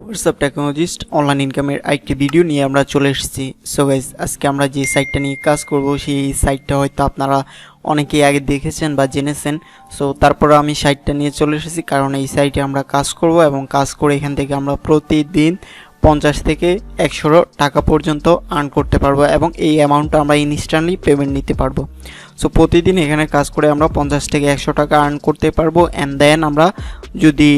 WhatsApp technologist online ইনকামের আরেকটি video নিয়ে আমরা চলে এসেছি। সো গাইস, আজকে আমরা যে সাইটটা নিয়ে কাজ করব সেই সাইটটা হয়তো আপনারা অনেকেই আগে দেখেছেন বা জেনেছেন। সো তারপরে আমি সাইটটা নিয়ে চলে এসেছি কারণ এই সাইটে আমরা কাজ করব এবং কাজ করে এখান থেকে আমরা প্রতিদিন 50 থেকে 100 টাকা পর্যন্ত আর্ন করতে পারবো এবং এই অ্যামাউন্টটা আমরা ইনস্ট্যান্টলি পেমেন্ট নিতে পারবো। সো প্রতিদিন এখানে কাজ করে আমরা 50 থেকে 100 টাকা আর্ন করতে পারবো অ্যান্ড দেন আমরা যদি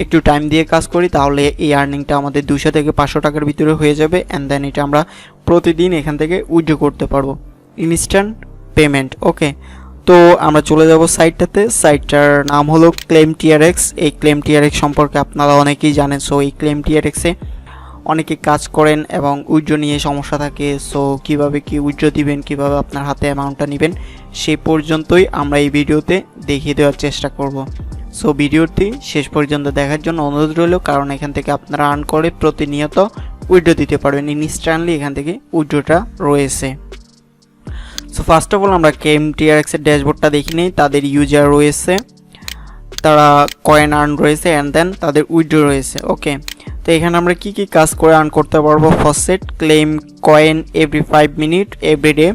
একটু টাইম দিয়ে কাজ করি তাহলে এই আর্নিংটা আমাদের 200 থেকে 500 টাকার ভিতরে হয়ে যাবে অ্যান্ড দেন এটা আমরা প্রতিদিন এখান থেকে উইথড্র করতে পারবো ইনস্ট্যান্ট পেমেন্ট। ওকে, তো আমরা চলে যাব সাইটটাতে। সাইটটার নাম হলো ক্লেম টিআরএক্স। এই ক্লেম টিআরএক্স সম্পর্কে আপনারা অনেকেই জানেন। সো এই ক্লেম টিআরএক্সে অনেকে কাজ করেন এবং উইথড্র নিয়ে সমস্যা থাকে। সো কিভাবে কি উইথড্র দিবেন, কিভাবে আপনার হাতে অ্যামাউন্টটা নেবেন, সেই পর্যন্তই আমরা এই ভিডিওতে দেখিয়ে দেওয়ার চেষ্টা করব। সো ভিডিওটি শেষ পর্যন্ত দেখার জন্য অনুরোধ রইল, কারণ এখান থেকে আপনারা আর্ন করে প্রতিনিয়ত উইথড্র দিতে পারবেন। ইনস্ট্যান্টলি এখান থেকে উইথড্রটা রয়েছে। সো ফার্স্ট অফ অল আমরা ক্লেম টিআরএক্সের ড্যাশবোর্ডটা দেখি নেই। তাদের ইউজার রয়েছে, তারা কয়েন আর্ন রয়েছে অ্যান্ড দেন তাদের উইথড্র রয়েছে। ওকে, তো এখানে আমরা কি কি কাজ করে আর্ন করতে পারবো। First claim coin every 5 minute everyday,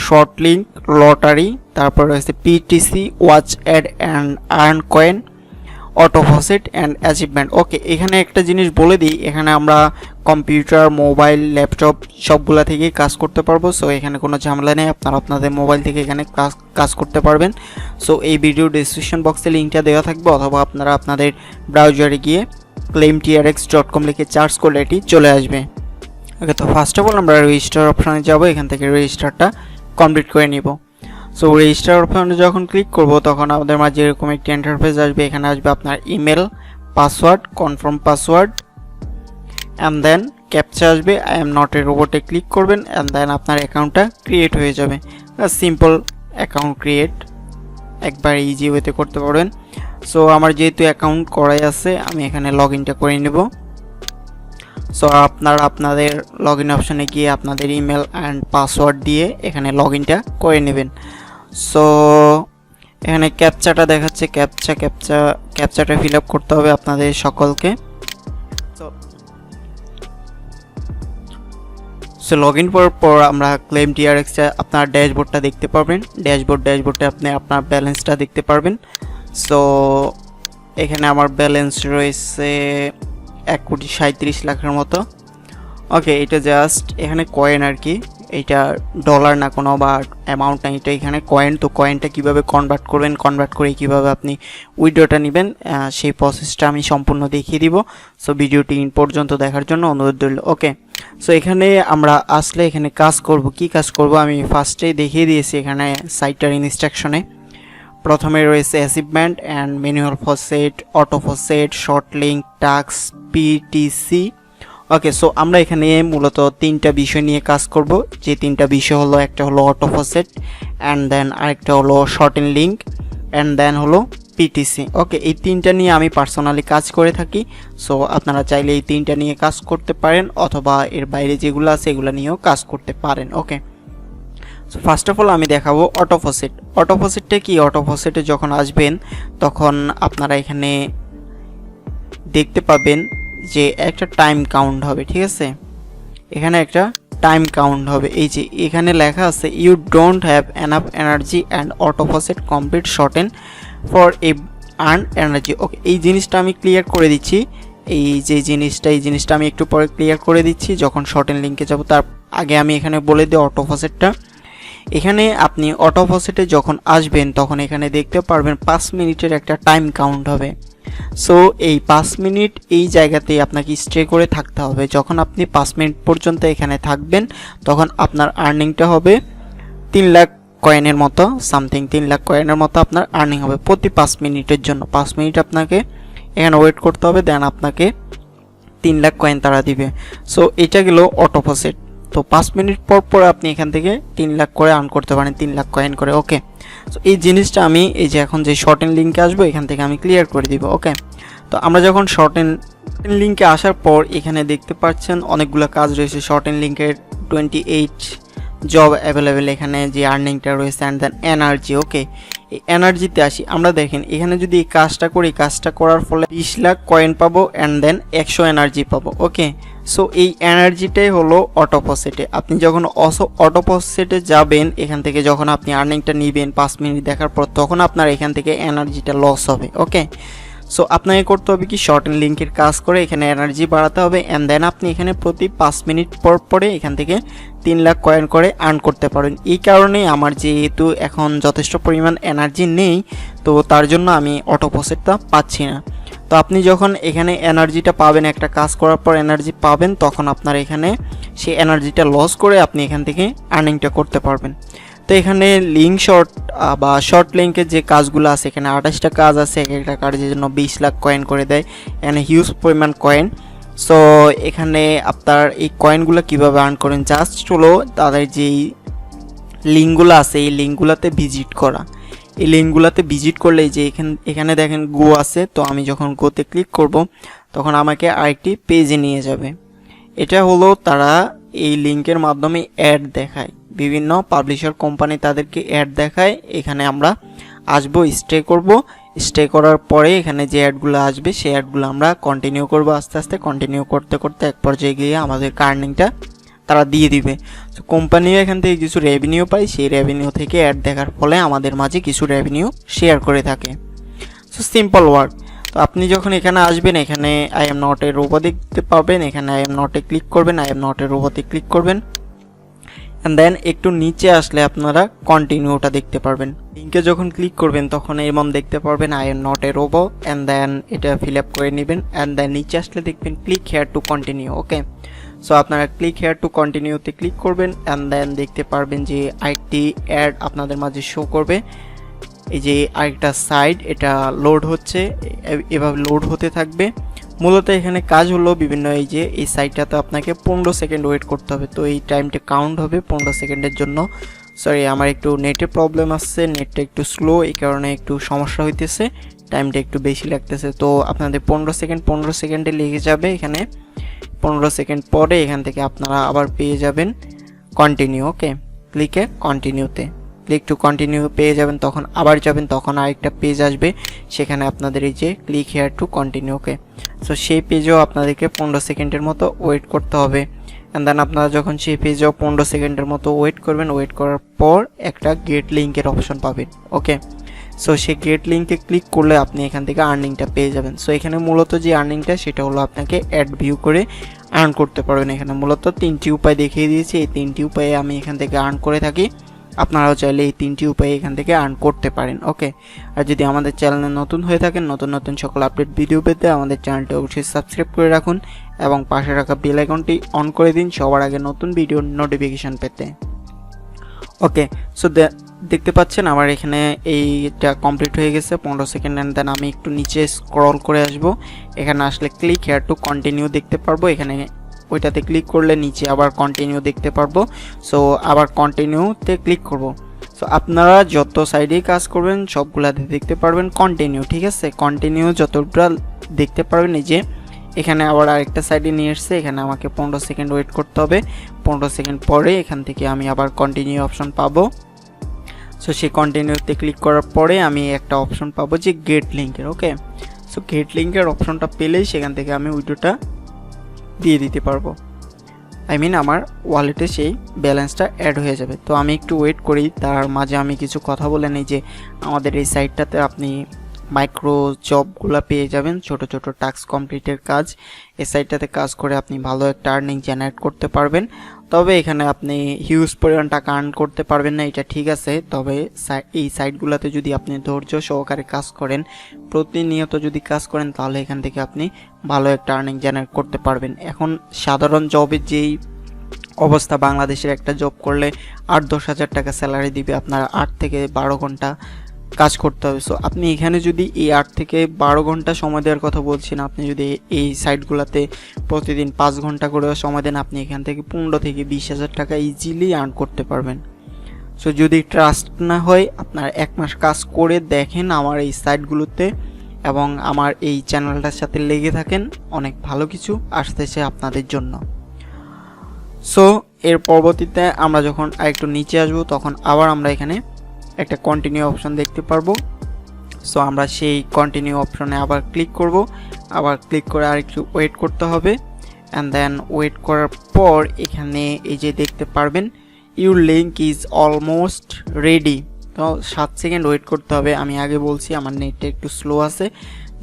short link, lottery, তারপর রয়েছে PTC, watch ad and earn coin, auto faucet and achievement. Okay, এখানে একটা জিনিস বলে দিই, এখানে আমরা কম্পিউটার, মোবাইল, ল্যাপটপ সবগুলা থেকেই কাজ করতে পারবো। সো এখানে কোনো ঝামেলা নেই, আপনারা আপনাদের মোবাইল থেকে এখানে কাজ করতে পারবেন। সো এই ভিডিও ডিসক্রিপশন বক্সে লিঙ্কটা দেওয়া থাকবে, অথবা আপনারা আপনাদের ব্রাউজারে গিয়ে claimtrx.com লিখে সার্চ করলে এটি চলে আসবে। ওকে, তো ফার্স্ট অফ অল আমরা রেজিস্টার অপশানে যাব, এখান থেকে রেজিস্টারটা কমপ্লিট করে নিব। সো রেজিস্টার অপশানে যখন ক্লিক করব তখন আমাদের মাঝে এরকম একটি ইন্টারফেস আসবে। এখানে আসবে আপনার email, password, confirm password and then captcha আসবে। আই এম নট এ রোবটে ক্লিক করবেন অ্যান্ড দেন আপনার অ্যাকাউন্টটা ক্রিয়েট হয়ে যাবে। সিম্পল অ্যাকাউন্ট ক্রিয়েট, একবার ইজি ওয়েতে করতে পারবেন। সো আমার যেহেতু অ্যাকাউন্ট করাই আছে, আমি এখানে লগ ইনটা করে নেব। সো আপনারা আপনাদের লগ ইন অপশানে গিয়ে আপনাদের ইমেল অ্যান্ড পাসওয়ার্ড দিয়ে এখানে লগ ইনটা করে নেবেন। সো এখানে ক্যাপচাটা দেখাচ্ছে, ক্যাপচাটা ফিল আপ করতে হবে আপনাদের সকলকে। সো লগ ইন করার পর আমরা ক্লেম টিআরএক্সে আপনার ড্যাশবোর্ডটা দেখতে পারবেন। ড্যাশবোর্ডে আপনি আপনার ব্যালেন্সটা দেখতে পারবেন। সো এখানে আমার ব্যালেন্স রয়েছে 1,37,00,000 মতো। ওকে, এটা জাস্ট এখানে কয়েন আর কি, এটা ডলার না কোনো বা অ্যামাউন্ট না, এটা এখানে কয়েন। তো কয়েনটা কীভাবে কনভার্ট করবেন, কনভার্ট করে কীভাবে আপনি উইথড্রটা নেবেন, সেই প্রসেসটা আমি সম্পূর্ণ দেখিয়ে দিব। সো ভিডিওটি ইন পর্যন্ত দেখার জন্য অনুরোধ রইল। ওকে, সো এখানে আমরা আসলে এখানে কাজ করব, কি কাজ করব আমি ফার্স্টেই দেখিয়ে দিয়েছি। এখানে সাইটটার ইনস্ট্রাকশনে প্রথমে রয়েছে achievement and manual faucet, auto faucet, short link, task, PTC. Okay, so আমরা এখানে মূলত 3টা বিষয় নিয়ে কাজ করব। যে 3টা বিষয় হলো, একটা হলো অটো ফসেট অ্যান্ড দেন আরেকটা হলো শর্ট লিঙ্ক অ্যান্ড দেন হলো পিটিসি। ওকে, এই 3টা নিয়ে আমি পার্সোনালি কাজ করে থাকি। সো আপনারা চাইলে এই 3টা নিয়ে কাজ করতে পারেন, অথবা এর বাইরে যেগুলো আছে এগুলো নিয়েও কাজ করতে পারেন। ওকে, সো ফার্স্ট অফ অল আমি দেখাবো অটো ফসেট। অটো ফসেটটা কি, অটো ফসেটে যখন আসবেন তখন আপনারা এখানে দেখতে পাবেন যে একটা টাইম কাউন্ট হবে। ঠিক আছে, এখানে একটা টাইম কাউন্ট হবে। এই যে এখানে লেখা আছে you don't have enough energy and auto faucet complete shorten for a earn energy. Okay, এই জিনিসটা আমি ক্লিয়ার করে দিচ্ছি। এই জিনিসটা আমি একটু পরে ক্লিয়ার করে দিচ্ছি যখন শর্টেন লিঙ্কে যাব। তার আগে আমি এখানে বলে দিই অটো ফসেটটা। এখানে আপনি অটো ফসেটে যখন আসবেন তখন এখানে দেখতে পারবেন 5 মিনিটের একটা টাইম কাউন্ট হবে। সো এই 5 মিনিট এই জায়গাতেই আপনাকে স্টে করে থাকতে হবে। যখন আপনি 5 মিনিট পর্যন্ত এখানে থাকবেন তখন আপনার আর্নিংটা হবে 3 লাখ কয়েনের মতো, সামথিং 3 লাখ কয়েনের মতো আপনার আর্নিং হবে প্রতি 5 মিনিটের জন্য। 5 মিনিট আপনাকে এখানে ওয়েট করতে হবে, দেন আপনাকে 3 লাখ কয়েন তারা দিবে। সো এটা গেল অটো ফসেট। তো 5 মিনিট পর আপনি এখান থেকে 3 লাখ করে আর্ন করতে পারেন, 3 লাখ কয়েন করে। ওকে, সো এই জিনিসটা আমি এই যে এখন যে শর্টেন লিঙ্কে আসবো এখান থেকে আমি ক্লিয়ার করে দিব। ওকে, তো আমরা যখন শর্টেন লিঙ্কে আসার পর এখানে দেখতে পাচ্ছেন অনেকগুলো কাজ রয়েছে। শর্টেন লিঙ্কের 28 জব অ্যাভেলেবেল, এখানে যে আর্নিংটা রয়েছে অ্যান্ড দেন এনার্জি। ওকে, এই এনার্জিতে আসি, আমরা দেখেন এখানে যদি এই কাজটা করি, কাজটা করার ফলে 20 লাখ কয়েন পাবো অ্যান্ড দেন 100 এনার্জি পাবো। ওকে, সো এই এনার্জিটাই হলো অটোপসেটে। আপনি যখন অটোপসেটে যাবেন, এখান থেকে যখন আপনি আর্নিংটা নেবেন 5 মিনিট দেখার পর, তখন আপনার এখান থেকে এনার্জিটা লস হবে। ওকে, সো আপনাকে করতে হবে কি, শর্ট এন্ড লিঙ্কের কাজ করে এখানে এনার্জি বাড়াতে হবে অ্যান্ড দেন আপনি এখানে প্রতি 5 মিনিট পর পরে এখান থেকে 3 লাখ কয়েন করে আর্ন করতে পারেন। এই কারণে আমার যেহেতু এখন যথেষ্ট পরিমাণ এনার্জি নেই, তো তার জন্য আমি অটোপসেটটা পাচ্ছি না। তো আপনি যখন এখানে এনার্জিটা পাবেন, একটা কাজ করার পর এনার্জি পাবেন, তখন আপনার এখানে সেই এনার্জিটা লস করে আপনি এখান থেকে আর্নিংটা করতে পারবেন। তো এখানে লিঙ্ক শর্ট বা শর্ট লিঙ্কের যে কাজগুলো আছে, এখানে 28টা কাজ আছে, এক একটা কাজের জন্য 20 লাখ কয়েন করে দেয়, এখানে হিউজ পরিমাণ কয়েন। সো এখানে আপনার এই কয়েনগুলো কীভাবে আর্ন করেন, জাস্ট হলো তাদের যেই লিঙ্কগুলো আছে এই লিঙ্কগুলোতে ভিজিট করা। এই লিঙ্কগুলোতে ভিজিট করলে যে এখানে দেখেন গো আছে, তো আমি যখন গোতে ক্লিক করব তখন আমাকে আরেকটি পেজে নিয়ে যাবে। এটা হলো তারা এই লিঙ্কের মাধ্যমে অ্যাড দেখায়, বিভিন্ন পাবলিশার কোম্পানি তাদেরকে অ্যাড দেখায়। এখানে আমরা আসবো, স্টে করব, স্টে করার পরে এখানে যে অ্যাডগুলো আসবে সেই অ্যাডগুলো আমরা কন্টিনিউ করব। আস্তে আস্তে কন্টিনিউ করতে করতে এক পর্যায়ে গিয়ে আমাদের আর্নিংটা তারা দিয়ে দিবে। তো কোম্পানিও এখান থেকে কিছু রেভিনিউ পায়, সেই রেভিনিউ থেকে অ্যাড দেখার ফলে আমাদের মাঝে কিছু রেভিনিউ শেয়ার করে থাকে। So simple work. তো আপনি যখন এখানে আসবেন, এখানে I am not a robot দেখতে পাবেন, এখানে I am not a click করবেন, আই এম নট এ রোবোতে ক্লিক করবেন অ্যান্ড দেন একটু নিচে আসলে আপনারা কন্টিনিউটা দেখতে পারবেন। লিঙ্কে যখন ক্লিক করবেন তখন এমন দেখতে পারবেন I am not a robot and then এটা ফিল আপ করে নেবেন অ্যান্ড দেন নিচে আসলে দেখবেন click here to continue. Okay, so আপনারা ক্লিক হেয়ার টু কন্টিনিউতে ক্লিক করবেন অ্যান্ড দেন দেখতে পারবেন যে আরেকটি অ্যাড আপনাদের মাঝে শো করবে। এই যে আরেকটা সাইড এটা লোড হচ্ছে, এভাবে লোড হতে থাকবে। মূলত এখানে কাজ হলো বিভিন্ন, এই যে এই সাইটটাতে আপনাকে 15 সেকেন্ড ওয়েট করতে হবে। তো এই টাইমটা কাউন্ট হবে 15 সেকেন্ডের জন্য। সরি, আমার একটু নেটের প্রবলেম আসছে, নেটটা একটু স্লো, এই কারণে একটু সমস্যা হইতেছে, টাইমটা একটু বেশি লাগতেছে। তো আপনাদের 15 সেকেন্ডে লেগে যাবে। এখানে 15 সেকেন্ড পরে এখান থেকে আপনারা আবার পেয়ে যাবেন কন্টিনিউ। ওকে, ক্লিকে কন্টিনিউতে ক্লিক টু কন্টিনিউ পেয়ে যাবেন, তখন আবার যাবেন, তখন আরেকটা পেজ আসবে, সেখানে আপনাদের এই যে click here to continue. Okay, so সেই পেজেও আপনাদেরকে 15 সেকেন্ডের মতো ওয়েট করতে হবে অ্যান্ড দেন আপনারা যখন সেই পেজেও 15 সেকেন্ডের মতো ওয়েট করবেন, ওয়েট করার পর একটা গেট লিঙ্কের অপশন পাবেন। ওকে, সো সেই গেট লিঙ্কে ক্লিক করলে আপনি এখান থেকে আর্নিংটা পেয়ে যাবেন। সো এখানে মূলত যে আর্নিংটা সেটা হলো আপনাকে অ্যাড ভিউ করে আর্ন করতে পারবেন। এখানে মূলত 3টি উপায় দেখিয়ে দিয়েছি, এই 3টি উপায়ে আমি এখান থেকে আর্ন করে থাকি। আপনারাও চাইলে এই 3টি উপায়ে এখান থেকে আর্ন করতে পারেন। ওকে, আর যদি আমাদের চ্যানেলে নতুন হয়ে থাকেন, নতুন নতুন সকল আপডেট ভিডিও পেতে আমাদের চ্যানেলটি অবশ্যই সাবস্ক্রাইব করে রাখুন এবং পাশে রাখা বেল আইকনটি অন করে দিন সবার আগে নতুন ভিডিওর নোটিফিকেশন পেতে। ওকে, সো দেখতে পাচ্ছেন আমার এখানে এইটা কমপ্লিট হয়ে গেছে 15 সেকেন্ড অ্যান্ড দেন আমি একটু নিচে স্ক্রল করে আসব। এখানে আসলে ক্লিক হেয়ার টু কন্টিনিউ দেখতে পারবো, এখানে ওইটাতে ক্লিক করলে নিচে আবার কন্টিনিউ দেখতে পারবো। সো আবার কন্টিনিউতে ক্লিক করব। সো আপনারা যত সাইডেই কাজ করবেন সবগুলাতে দেখতে পারবেন কন্টিনিউ। ঠিক আছে, কন্টিনিউ যতটা দেখতে পারবেন, এই যে এখানে আবার আরেকটা সাইডে নিয়ে এসছে, এখানে আমাকে 15 সেকেন্ড ওয়েট করতে হবে। 15 সেকেন্ড পরে এখান থেকে আমি আবার কন্টিনিউ অপশন পাবো। সো সেই কন্টিনিউতে ক্লিক করার পরে আমি একটা অপশন পাবো যে গেট লিঙ্কের। ওকে, সো গেট লিঙ্কের অপশনটা পেলেই সেখান থেকে আমি উইডোটা দিয়ে দিতে পারবো, আমার ওয়ালেটে সেই ব্যালেন্সটা অ্যাড হয়ে যাবে। তো আমি একটু ওয়েট করি, তার মাঝে আমি কিছু কথা বলে নিই যে আমাদের এই সাইটটাতে আপনি মাইক্রো জবগুলো পেয়ে যাবেন, ছোট ছোট টাস্ক কমপ্লিটের কাজ। এই সাইটটাতে কাজ করে আপনি ভালো একটা আর্নিং জেনারেট করতে পারবেন। তবে এখানে আপনি হিউজ পরিমাণ টাকা আর্ন করতে পারবেন না, এটা ঠিক আছে। তবে এই সাইটগুলোতে যদি আপনি ধৈর্য সহকারে কাজ করেন, প্রতিনিয়ত যদি কাজ করেন, তাহলে এখান থেকে আপনি ভালো একটা আর্নিং জেনারেট করতে পারবেন। এখন সাধারণ জবের যেই অবস্থা, বাংলাদেশের একটা জব করলে 8-10 হাজার টাকা স্যালারি দিবে, আপনার 8 থেকে 12 ঘন্টা কাজ করতে হবে। সো আপনি এখানে যদি এই 8 থেকে 12 ঘন্টা সময় দেওয়ার কথা বলছেন, আপনি যদি এই সাইটগুলোতে প্রতিদিন 5 ঘন্টা করে সময় দেন, আপনি এখান থেকে 15 থেকে 20 হাজার টাকা ইজিলি আর্ন করতে পারবেন। সো যদি ট্রাস্ট না হয়, আপনার 1 মাস কাজ করে দেখেন আমার এই সাইটগুলোতে এবং আমার এই চ্যানেলটার সাথে লেগে থাকেন, অনেক ভালো কিছু আসতেছে আপনাদের জন্য। সো এর পরবর্তীতে আমরা যখন আরেকটু নিচে আসবো, তখন আবার আমরা এখানে একটা কন্টিনিউ অপশন দেখতে পারবো। সো আমরা সেই কন্টিনিউ অপশনে আবার ক্লিক করব, আবার ক্লিক করে আরেকটু ওয়েট করতে হবে। অ্যান্ড দেন ওয়েট করার পর এখানে এই যে দেখতে পারবেন your link is almost ready. তো 7 সেকেন্ড ওয়েট করতে হবে। আমি আগে বলছি আমার নেটটা একটু স্লো আছে,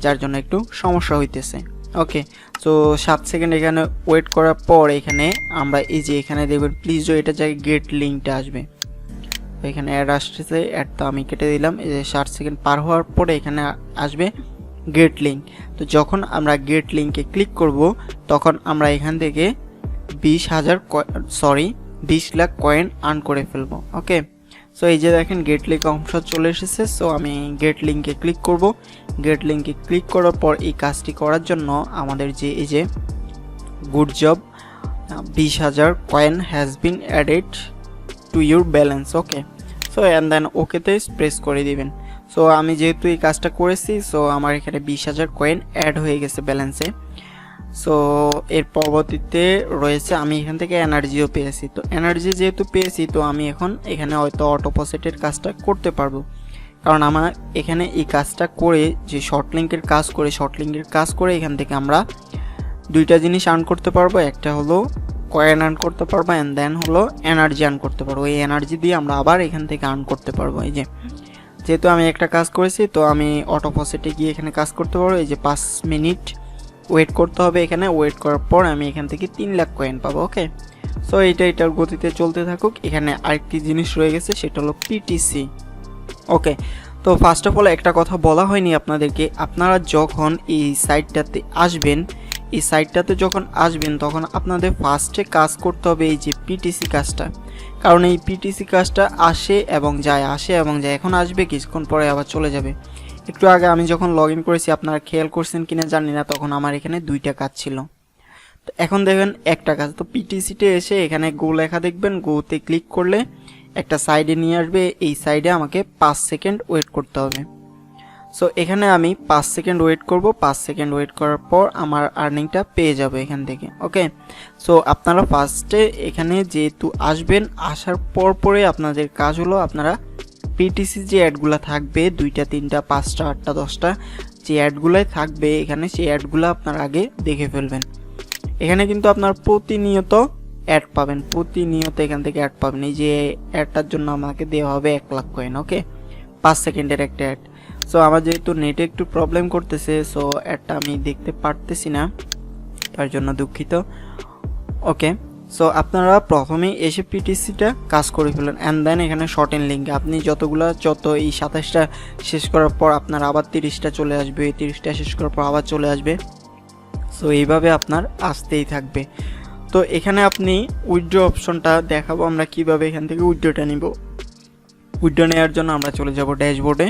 যার জন্য একটু সমস্যা হইতেছে। ওকে, সো 7 সেকেন্ড এখানে ওয়েট করার পর এখানে আমরা এই যে এখানে দেখবেন প্লিজ এটা জায়গায় গেট লিঙ্কটা আসবে। এখানে অ্যাড আসতেছে, অ্যাডটা আমি কেটে দিলাম। এই যে 60 সেকেন্ড পার হওয়ার পরে এখানে আসবে গেট লিঙ্ক। তো যখন আমরা গেট লিঙ্কে ক্লিক করব তখন আমরা এখান থেকে 20 লাখ কয়েন আর্ন করে ফেলবো। ওকে, সো এই যে দেখেন গেট লিঙ্ক অংশ চলে এসেছে। সো আমি গেট লিঙ্কে ক্লিক করব। গেট লিঙ্কে ক্লিক করার পর এই কাজটি করার জন্য আমাদের যে এই যে good job 20,000 coin has been added to your balance. Okay, so and then ওকেতে প্রেস করে দিবেন। সো আমি যেহেতু এই কাজটা করেছি, সো আমার এখানে 20,000 কয়েন অ্যাড হয়ে গেছে ব্যালেন্সে। সো এর পরবর্তীতে রয়েছে আমি এখান থেকে এনার্জিও পেয়েছি। তো এনার্জি যেহেতু পেয়েছি, তো আমি এখন এখানে হয়তো অটোপোসেটের কাজটা করতে পারবো, কারণ আমার এখানে এই কাজটা করে যে শর্ট লিঙ্কের কাজ করে এখান থেকে আমরা দুইটা জিনিস আর্ন করতে পারবো। একটা হলো কয়েন আর্ন করতে পারবো, অ্যান্ড দেন হলো এনার্জি আর্ন করতে পারবো। এই এনার্জি দিয়ে আমরা আবার এখান থেকে আর্ন করতে পারবো। এই যে যেহেতু আমি একটা কাজ করেছি, তো আমি অটোপোসেটে গিয়ে এখানে কাজ করতে পারবো। এই যে 5 মিনিট ওয়েট করতে হবে। এখানে ওয়েট করার পর আমি এখান থেকে 3 লাখ কয়েন পাবো। ওকে, সো এটার গতিতে চলতে থাকুক। এখানে আরেকটি জিনিস রয়ে গেছে, সেটা হলো পিটিসি। ওকে, তো ফার্স্ট অফ অল একটা কথা বলা হয়নি আপনাদেরকে, আপনারা যখন এই সাইটটাতে আসবেন, তখন আপনাদের ফার্স্টে কাজ করতে হবে এই যে পিটিসি কাজটা। কারণ এই পিটিসি কাজটা আসে এবং যায়। এখন আসবে, কিছুক্ষণ পরে আবার চলে যাবে। একটু আগে আমি যখন লগ ইন করেছি, আপনারা খেয়াল করছেন কিনা জানি না, তখন আমার এখানে 2টা কাজ ছিল। তো এখন দেখবেন একটা কাজ। তো পিটিসিতে এসে এখানে গো লেখা দেখবেন, গোতে ক্লিক করলে একটা সাইডে নিয়ে আসবে। এই সাইডে আমাকে 5 সেকেন্ড ওয়েট করতে হবে। সো এখানে আমি 5 সেকেন্ড ওয়েট করব। 5 সেকেন্ড ওয়েট করার পর আমার আর্নিংটা পেয়ে যাবে এখান থেকে। ওকে, সো আপনারা ফার্স্টে এখানে যেহেতু আসবেন, আসার পরে আপনাদের কাজ হলো আপনারা পিটিসি যে অ্যাডগুলো থাকবে 2টা 3টা 5টা 8টা 10টা যে অ্যাডগুলোই থাকবে এখানে, সেই অ্যাডগুলো আপনারা আগে দেখে ফেলবেন। এখানে কিন্তু আপনার প্রতিনিয়ত অ্যাড পাবেন, এখান থেকে অ্যাড পাবেন। এই যে অ্যাডটার জন্য আমাকে দেওয়া হবে 1 লাখ কয়েন। ওকে, 5 সেকেন্ডের একটা অ্যাড। সো আমার যেহেতু নেটে একটু প্রবলেম করতেছে, সো অ্যাডটা আমি দেখতে পারতেছি না, তার জন্য দুঃখিত। ওকে, সো আপনারা প্রথমে এসে পিটিসিটা কাজ করে ফেলেন, অ্যান্ড দেন এখানে শর্ট এন্ড লিঙ্ক আপনি যত এই 27টা শেষ করার পর আপনার আবার 30টা চলে আসবে, 30টা শেষ করার পর আবার চলে আসবে। সো এইভাবে আপনার আসতেই থাকবে। তো এখানে আপনি উইথড্র অপশনটা দেখাবো আমরা কিভাবে এখান থেকে উইথড্রটা নিব। উইথড্র নেওয়ার জন্য আমরা চলে যাব ড্যাশবোর্ডে,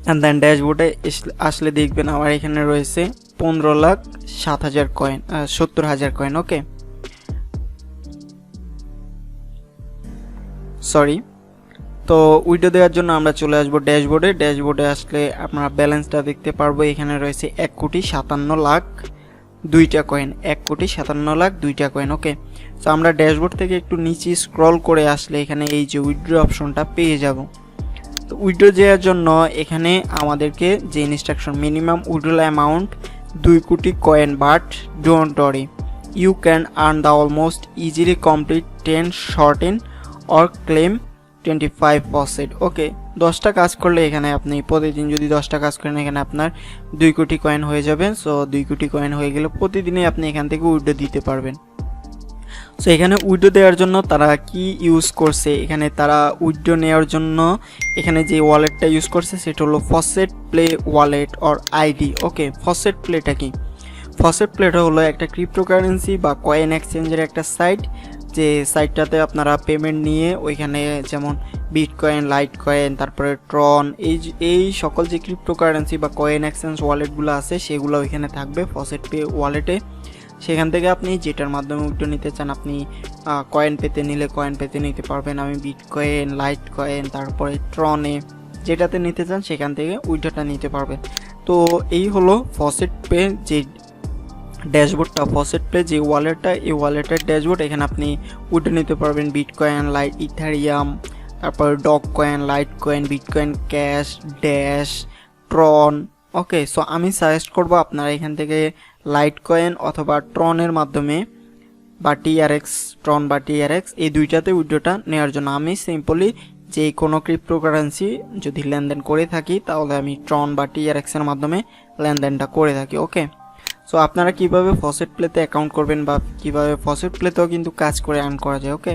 অ্যান্ড দেন ড্যাশবোর্ডে আসলে দেখবেন আমার এখানে রয়েছে 15,07,000 কয়েন, 70,000 কয়েন। ওকে, সরি। তো উইথড্র দেওয়ার জন্য আমরা চলে আসবো ড্যাশবোর্ডে আসলে আপনারা ব্যালেন্সটা দেখতে পারবো। এখানে রয়েছে 1,57,02,000 কয়েন, 1,57,02,000 কয়েন। ওকে, তো আমরা ড্যাশবোর্ড থেকে একটু নিচে স্ক্রল করে আসলে এখানে এই যে উইথড্র অপশনটা পেয়ে যাব। তো উইথড্র দেওয়ার জন্য এখানে আমাদেরকে যে instruction, minimum withdrawal amount 2 crore coin, but don't worry, you can earn the almost easily complete 10 shorten or claim 25%। Okay, 10টা কাজ করলে এখানে আপনি প্রতিদিন যদি 10টা কাজ করেন এখানে আপনার 2 কোটি কয়েন হয়ে যাবে। সো 2 কোটি কয়েন হয়ে গেলে প্রতিদিনই আপনি এখান থেকে উইথড্র দিতে পারবেন। সো এখানে উইথড্র দেওয়ার জন্য তারা কি ইউজ করছে, এখানে তারা উইথড্র নেওয়ার জন্য এখানে যে ওয়ালেটটা ইউজ করছে সেটা হলো faucet play wallet or ID. Okay, faucet প্লেটা কি? ফসেট প্লেটা হলো একটা ক্রিপ্টোকারেন্সি বা কয়েন এক্সচেঞ্জের একটা সাইট, যে সাইটটাতে আপনারা পেমেন্ট নিয়ে ওইখানে যেমন বিটকয়েন, লাইট কয়েন, তারপরে ট্রন, এই সকল যে ক্রিপ্টোকারেন্সি বা কয়েন এক্সচেঞ্জ ওয়ালেটগুলো আছে সেগুলো ওইখানে থাকবে ফসেট পে ওয়ালেটে। সেখান থেকে আপনি যেটার মাধ্যমে উইথড্র নিতে চান, আপনি কয়েন পেতে নিলে কয়েন পেতে নিতে পারবেন। আমি বিটকয়েন, লাইট কয়েন, তারপরে ট্রনে যেটাতে নিতে চান সেখান থেকে উইথড্রটা নিতে পারবেন। তো এই হলো ফসেট পে যে ড্যাশবোর্ডটা, ফসেট পে যে ওয়ালেটটা, এই ওয়ালেটের ড্যাশবোর্ড। এখানে আপনি উইথড্র নিতে পারবেন বিটকয়েন, লাইট, ইথারিয়াম, তারপর dogecoin, litecoin, bitcoin cash, dash, Tron. Okay, so আমি সাজেস্ট করব আপনারা এখান থেকে লাইট কয়েন অথবা ট্রনের মাধ্যমে বা টিআরএক্স, ট্রন বা টিআরএক্স এই দুইটাতে উইথড্রটা নেওয়ার জন্য আমি সিম্পলি যে কোনো ক্রিপ্টোকারেন্সি যদি লেনদেন করে থাকি তাহলে আমি ট্রন বা টিআরএক্স এর মাধ্যমে লেনদেনটা করে থাকি। ওকে, সো আপনারা কিভাবে ফসেট প্লেতে অ্যাকাউন্ট করবেন বা কিভাবে ফসেট প্লেতেও কিন্তু কাজ করে আর্ন করা যায়। ওকে,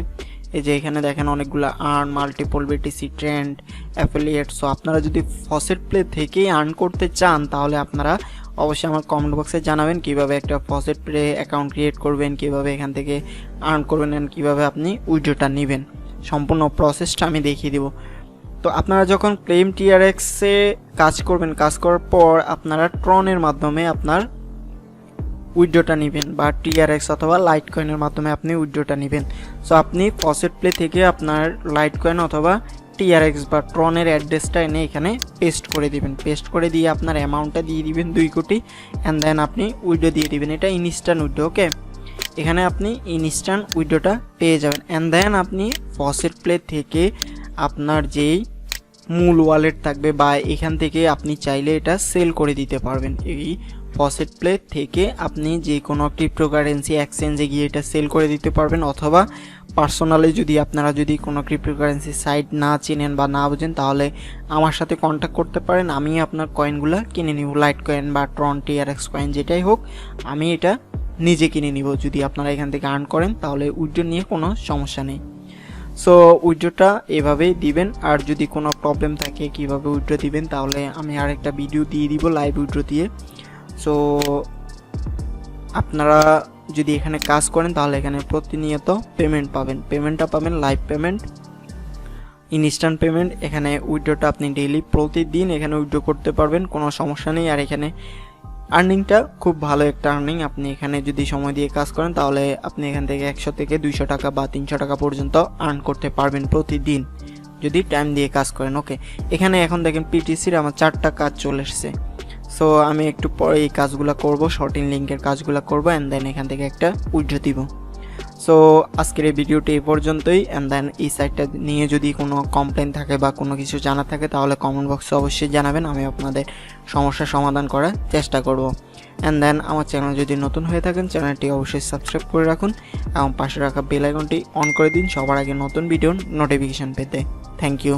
এই যে এখানে দেখেন অনেকগুলো earn, multiple, BTC, trend, affiliate. So আপনারা যদি ফসেট প্লে থেকেই আর্ন করতে চান তাহলে আপনারা অবশ্যই আমার কমেন্ট বক্সে জানাবেন কিভাবে একটা ফসেট প্লে অ্যাকাউন্ট ক্রিয়েট করবেন, কিভাবে এখান থেকে আর্ন করবেন, এন্ড কিভাবে আপনি উইথড্রটা নেবেন। সম্পূর্ণ প্রসেসটা আমি দেখিয়ে দিব। তো আপনারা যখন ক্লেম টিআরএক্সে কাজ করবেন, কাজ করার পর আপনারা ট্রনের মাধ্যমে আপনার উইথড্রটা নেবেন বা টিআরএক্স অথবা লাইট কয়েনের মাধ্যমে আপনি উইথড্রটা নেবেন। সো আপনি ফসেট প্লে থেকে আপনার লাইট কয়েন অথবা টিআরএক্স বা ট্রনের অ্যাড্রেসটা এনে এখানে পেস্ট করে দিবেন। পেস্ট করে দিয়ে আপনার অ্যামাউন্টটা দিয়ে দিবেন 2 কোটি, অ্যান্ড দেন আপনি উইথড্র দিয়ে দিবেন। এটা ইনস্ট্যান্ট উইথড্র। ওকে, এখানে আপনি ইনস্ট্যান্ট উইথড্রটা পেয়ে যাবেন, অ্যান্ড দেন আপনি ফসেট প্লে থেকে আপনার যেই মূল ওয়ালেট থাকবে বা এখান থেকে আপনি চাইলে এটা সেল করে দিতে পারবেন। এই ফসেট প্লে থেকে আপনি যে কোনো ক্রিপ্টোকারেন্সি এক্সচেঞ্জে গিয়ে এটা সেল করে দিতে পারবেন, অথবা পার্সোনালি যদি আপনারা যদি কোনো ক্রিপ্টোকারেন্সি সাইট না চেনেন বা না বুঝেন তাহলে আমার সাথে কন্ট্যাক্ট করতে পারেন। আমি আপনার কয়েনগুলো কিনে নিব, লাইট কয়েন বা ট্রন, টিআরএক্স কয়েন যেটাই হোক, আমি এটা নিজে কিনে নিব। যদি আপনারা এখান থেকে আর্ন করেন তাহলে উইথড্র নিয়ে কোনো সমস্যা নেই। সো উইথড্রটা এভাবেই দিবেন। আর যদি কোনো প্রবলেম থাকে কিভাবে উইথড্র দিবেন তাহলে আমি আরেকটা ভিডিও দিয়ে দিব লাইভ উইথড্র দিয়ে। সো আপনারা যদি এখানে কাজ করেন তাহলে এখানে প্রতিনিয়ত পেমেন্ট পাবেন, পেমেন্টটা পাবেন লাইভ পেমেন্ট, ইনস্ট্যান্ট পেমেন্ট। এখানে উইথড্রটা আপনি ডেইলি প্রতিদিন এখানে উইথড্র করতে পারবেন, কোনো সমস্যা নেই। আর এখানে আর্নিংটা খুব ভালো একটা আর্নিং। আপনি এখানে যদি সময় দিয়ে কাজ করেন তাহলে আপনি এখান থেকে 100 থেকে 200 টাকা বা 300 টাকা পর্যন্ত আর্ন করতে পারবেন প্রতিদিন যদি টাইম দিয়ে কাজ করেন। ওকে, এখানে এখন দেখেন পিটিসির আমার 4টা কাজ চলে এসছে। সো আমি একটু পরে এই কাজগুলো করব, শর্টিং লিঙ্কের কাজগুলো করব, অ্যান্ড দেন এখান থেকে একটা উইথড্র দিব। সো আজকের এই ভিডিওটি এই পর্যন্তই, অ্যান্ড দেন এই সাইটটা নিয়ে যদি কোনো কমপ্লেন থাকে বা কোনো কিছু জানা থাকে তাহলে কমেন্ট বক্সে অবশ্যই জানাবেন, আমি আপনাদের সমস্যার সমাধান করার চেষ্টা করব। অ্যান্ড দেন আমার চ্যানেল যদি নতুন হয়ে থাকেন চ্যানেলটি অবশ্যই সাবস্ক্রাইব করে রাখুন এবং পাশে রাখা বেল আইকনটি অন করে দিন সবার আগে নতুন ভিডিওর নোটিফিকেশন পেতে। Thank you.